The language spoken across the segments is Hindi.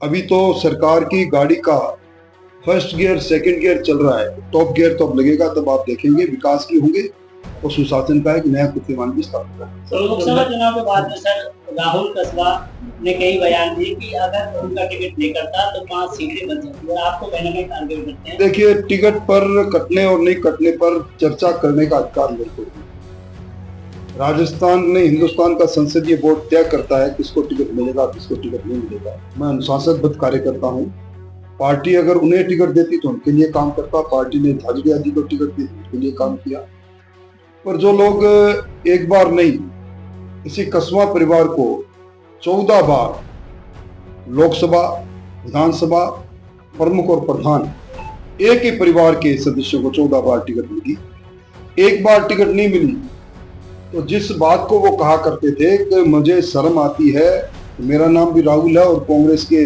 अभी तो सरकार की गाड़ी का फर्स्ट गियर सेकंड गियर चल रहा है। टॉप गियर तो अब लगेगा, तब आप देखेंगे विकास की होंगे और सुशासन का एक नया कीर्तिमान भी स्थापित होगा। तो लोकसभा चुनाव के बाद में सर राहुल कसबा ने कई बयान दिए कि अगर उनका टिकट नहीं करता तो 5 सीटें बच जाती है। आपको कहीं ना कहीं टारगेट करते हैं। देखिए, टिकट पर कटने और नहीं कटने पर चर्चा करने का अधिकार मेरे को नहीं। राजस्थान ने हिंदुस्तान का संसदीय बोर्ड तय करता है किसको टिकट मिलेगा, किसको टिकट नहीं मिलेगा। मैं अनुशासनबद्ध कार्यकर्ता हूँ। पार्टी अगर उन्हें टिकट देती तो उनके लिए काम करता। पार्टी ने धाजड़िया जी को टिकट दी, उनके लिए काम किया। पर जो लोग एक बार नहीं, इसी कसवा परिवार को 14 बार लोकसभा, विधानसभा प्रमुख और प्रधान, एक ही परिवार के सदस्यों को 14 बार टिकट मिली, एक बार टिकट नहीं मिली, तो जिस बात को वो कहा करते थे कि मुझे शर्म आती है, मेरा नाम भी राहुल है और कांग्रेस के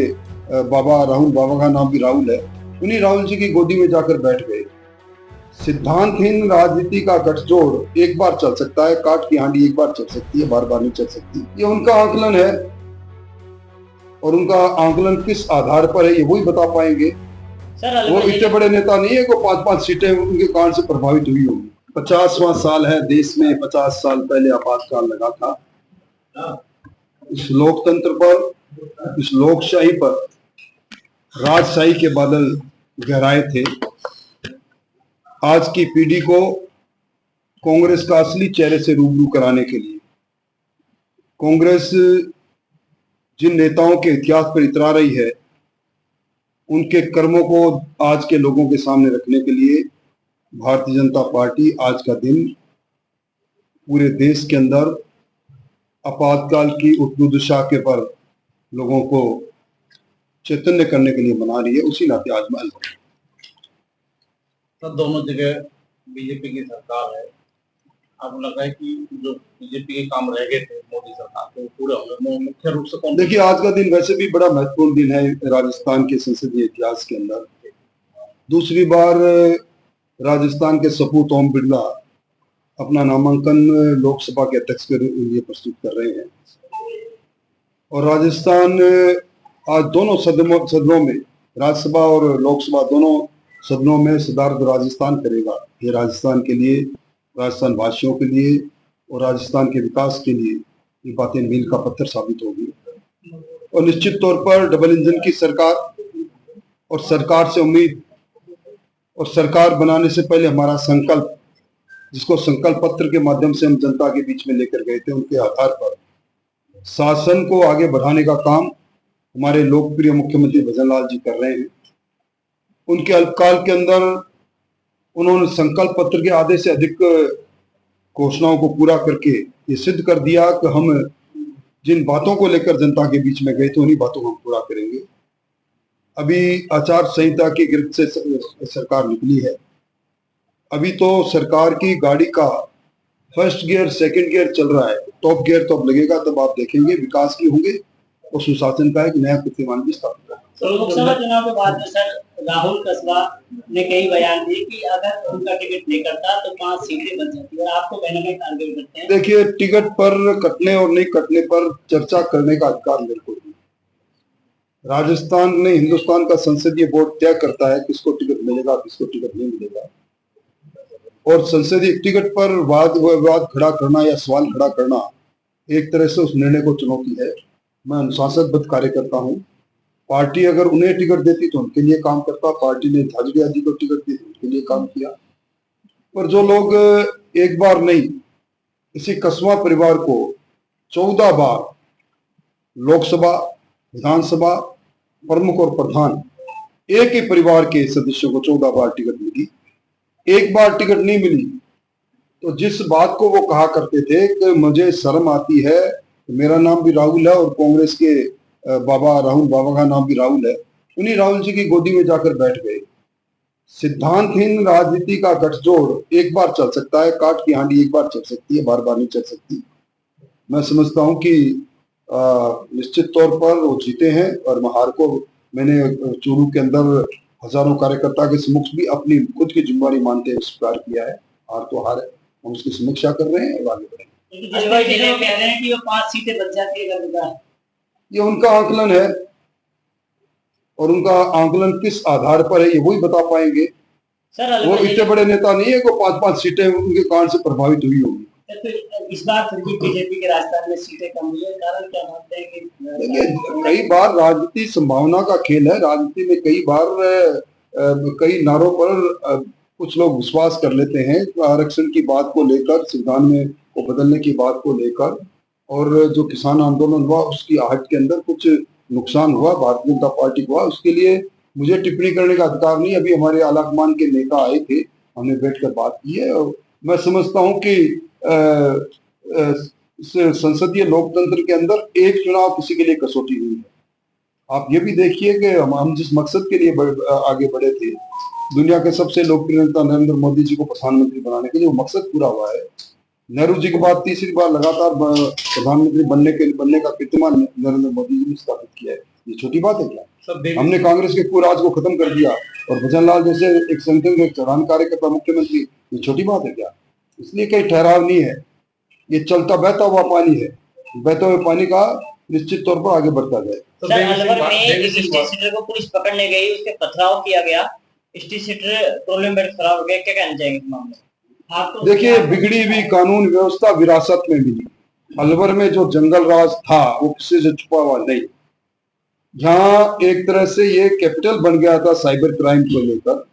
बाबा राहुल बाबा का नाम भी राहुल है, उन्हीं राहुल जी की गोदी में जाकर बैठ गए। सिद्धांतहीन राजनीति का गठजोड़ एक बार चल सकता है, काट की हांडी एक बार चल सकती है, बार बार नहीं चल सकती। ये उनका आंकलन है और उनका आंकलन किस आधार पर है ये वही बता पाएंगे। वो इतने बड़े नेता नहीं है को 5-5 सीटें उनके कारण से प्रभावित हुई होंगी। 50वां साल है देश में। 50 साल पहले आपातकाल लगा था। इस लोकतंत्र पर, इस लोकशाही पर राजशाही के बादल गहराए थे। आज की पीढ़ी को कांग्रेस का असली चेहरे से रूबरू कराने के लिए, कांग्रेस जिन नेताओं के इतिहास पर इतरा रही है, उनके कर्मों को आज के लोगों के सामने रखने के लिए भारतीय जनता पार्टी आज का दिन पूरे देश के अंदर आपातकाल की दुर्दशा के पर लोगों को चैतन्य करने के लिए बना रही है। उसी नाते आज मैं सर दोनों जगह बीजेपी की सरकार है। आपको लगा है कि जो बीजेपी के काम रह गए थे मोदी सरकार के पूरे होंगे? मुख्य रूप से कौन? देखिए, आज का दिन वैसे भी बड़ा महत्वपूर्ण दिन है राजस्थान के संसदीय इतिहास के अंदर। दूसरी बार राजस्थान के सपूत ओम बिरला अपना नामांकन लोकसभा के अध्यक्ष के लिए प्रस्तुत कर रहे हैं और राजस्थान आज दोनों सदनों में, राज्यसभा और लोकसभा दोनों सदनों में सदारत राजस्थान करेगा। ये राजस्थान के लिए, राजस्थान वासियों के लिए और राजस्थान के विकास के लिए ये बातें मील का पत्थर साबित होगी। और निश्चित तौर पर डबल इंजन की सरकार और सरकार से उम्मीद और सरकार बनाने से पहले हमारा संकल्प, जिसको संकल्प पत्र के माध्यम से हम जनता के बीच में लेकर गए थे, उनके आधार पर शासन को आगे बढ़ाने का काम हमारे लोकप्रिय मुख्यमंत्री भजन लाल जी कर रहे हैं। उनके अल्पकाल के अंदर उन्होंने संकल्प पत्र के आधे से अधिक घोषणाओं को पूरा करके ये सिद्ध कर दिया कि हम जिन बातों को लेकर जनता के बीच में गए थे उन्हीं बातों को हम पूरा करेंगे। अभी आचार संहिता की गिरफ्त से सरकार निकली है। अभी तो सरकार की गाड़ी का फर्स्ट गियर सेकंड गियर चल रहा है। टॉप गियर तो अब लगेगा, तब आप देखेंगे विकास की होंगे और सुशासन का एक नया कीर्तिमान भी स्थापित होगा। तो लोकसभा चुनाव के बाद में सर राहुल कसबा ने कई बयान दिए कि अगर उनका टिकट नहीं करता तो 5 सीटें बच जाती है। आपको कहीं ना कहीं टारगेट करते हैं। देखिए, टिकट पर कटने और नहीं कटने पर चर्चा करने का अधिकार मेरे को नहीं। राजस्थान ने हिंदुस्तान का संसदीय बोर्ड तय करता है किसको टिकट मिलेगा, किसको टिकट नहीं मिलेगा। और संसदीय टिकट पर वाद विवाद खड़ा करना या सवाल खड़ा करना एक तरह से उस निर्णय को चुनौती है। मैं अनुशासनबद्ध कार्यकर्ता हूँ। पार्टी अगर उन्हें टिकट देती तो उनके लिए काम करता। पार्टी ने धाजड़िया जी को टिकट दी तो उनके लिए काम किया। पर जो लोग एक बार नहीं, इसी कसवा परिवार को 14 बार लोकसभा, विधानसभा प्रमुख और प्रधान, एक ही परिवार के सदस्यों को 14 बार टिकट मिली, एक बार टिकट नहीं मिली, तो जिस बात को वो कहा करते थे कि मुझे शर्म आती है, मेरा नाम भी राहुल है और कांग्रेस के बाबा राहुल बाबा का नाम भी राहुल है, उन्हीं राहुल जी की गोदी में जाकर बैठ गए। सिद्धांतहीन राजनीति का गठजोड़ एक बार चल सकता है, काट की हांडी एक बार चल सकती है, बार बार नहीं चल सकती। मैं समझता हूं कि निश्चित तौर पर वो जीते हैं और हार को मैंने चूरू के अंदर हजारों कार्यकर्ता के समक्ष भी अपनी खुद की जिम्मेदारी मानते हुए स्वीकार किया है। हार तो हार है, हम उसकी समीक्षा कर रहे हैं और आगे बढ़ेंगे। कह रहे हैं कि वो 5 सीटें बच जाती है। ये उनका आंकलन है और उनका आंकलन किस आधार पर है ये वही बता पाएंगे। सर वो अलवर इतने बड़े नेता नहीं है को 5-5 सीटें उनके कारण से प्रभावित हुई होगी। तो इस बार फिर भी बीजेपी के राजस्थान में सीटें कम हुई है, कारण क्या मानते हैं कि देखिए कई बार राजनीति संभावना का खेल है। राजनीति में कई बार कई नारों पर कुछ लोग विश्वास कर लेते हैं आरक्षण की बात को लेकर, संविधान में को बदलने की बात को लेकर, और जो किसान आंदोलन हुआ उसकी आहट के अंदर कुछ नुकसान हुआ भारतीय जनता पार्टी को हुआ, उसके लिए मुझे टिप्पणी करने का अधिकार नहीं। अभी हमारे आलाकमान के नेता आए थे, हमने बैठकर बात की है, और मैं समझता हूं कि संसदीय लोकतंत्र के अंदर एक चुनाव किसी के लिए कसौटी हुई है। आप ये भी देखिए कि हम जिस मकसद के लिए आगे बढ़े थे, दुनिया के सबसे लोकप्रिय नेता नरेंद्र मोदी जी को प्रधानमंत्री बनाने के लिए, वो मकसद पूरा हुआ है। नेहरू जी के बाद तीसरी बार लगातार प्रधानमंत्री बनने का कीर्तिमान नरेंद्र मोदी जी ने स्थापित किया है। ये छोटी बात है क्या? हमने कांग्रेस के कुराज को खत्म कर दिया और भजनलाल जैसे एक संगठन के चौरान कार्यकर्ता मुख्यमंत्री, ये छोटी बात है क्या? इसलिए कोई ठहराव नहीं है, ये चलता बहता हुआ पानी है, बहते हुए पानी का निश्चित तौर पर आगे बढ़ता जाए। सर अलवर में एक स्ट्रीट सीटर को पुलिस पकड़ने गई, उसके पथराव किया गया, स्ट्रीट सीटर ट्रोलिंग बेल्ट खराब हो गया, क्या कहना चाहेंगे इस मामले में? आपको देखिए बिगड़ी हुई कानून व्यवस्था विरासत में मिली। अलवर में जो जंगल राज था वो किसी से छुपा हुआ नहीं। जहां एक तरह से ये कैपिटल बन गया था साइबर क्राइम को लेकर,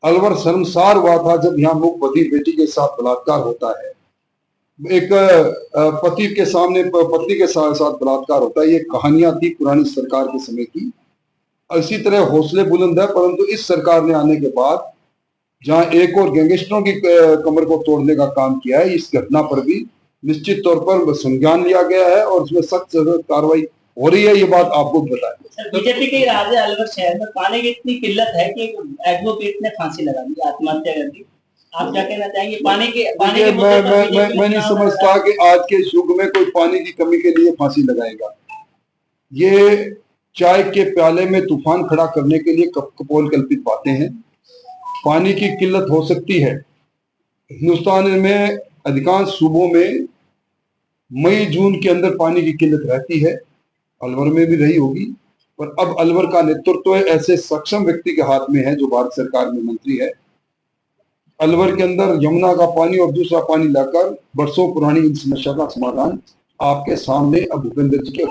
अलवर शर्मसार हुआ था जब यहाँ मुख्यमंत्री बेटी के साथ बलात्कार होता है, एक पति के सामने पत्नी के साथ बलात्कार होता है। ये कहानियां थी पुरानी सरकार के समय की। इसी तरह हौसले बुलंद है, परंतु इस सरकार ने आने के बाद जहां एक और गैंगस्टरों की कमर को तोड़ने का काम किया है, इस घटना पर भी निश्चित तौर पर संज्ञान लिया गया है और उसमें सख्त कार्रवाई हो रही है। ये बात आपको बताया। बीजेपी के राज अलवर शहर में पानी की इतनी किल्लत है कि एडवोकेट ने फांसी लगा दी, आत्महत्या कर दी। आप क्या कहना चाहेंगे पानी के मैं नहीं समझता कि आज के युग में कोई पानी की कमी के लिए फांसी लगाएगा। ये चाय के प्याले में तूफान खड़ा करने के लिए कपोल कल्पित बातें हैं। पानी की किल्लत हो सकती है। हिंदुस्तान में अधिकांश सूबों में मई जून के अंदर पानी की किल्लत रहती है, अलवर में भी रही होगी, पर अब अलवर का नेतृत्व ऐसे सक्षम व्यक्ति के हाथ में है जो भारत सरकार में मंत्री है। अलवर के अंदर यमुना का पानी और दूसरा पानी लाकर बरसों पुरानी इन समस्या का समाधान आपके सामने अब भूपेंद्र जी के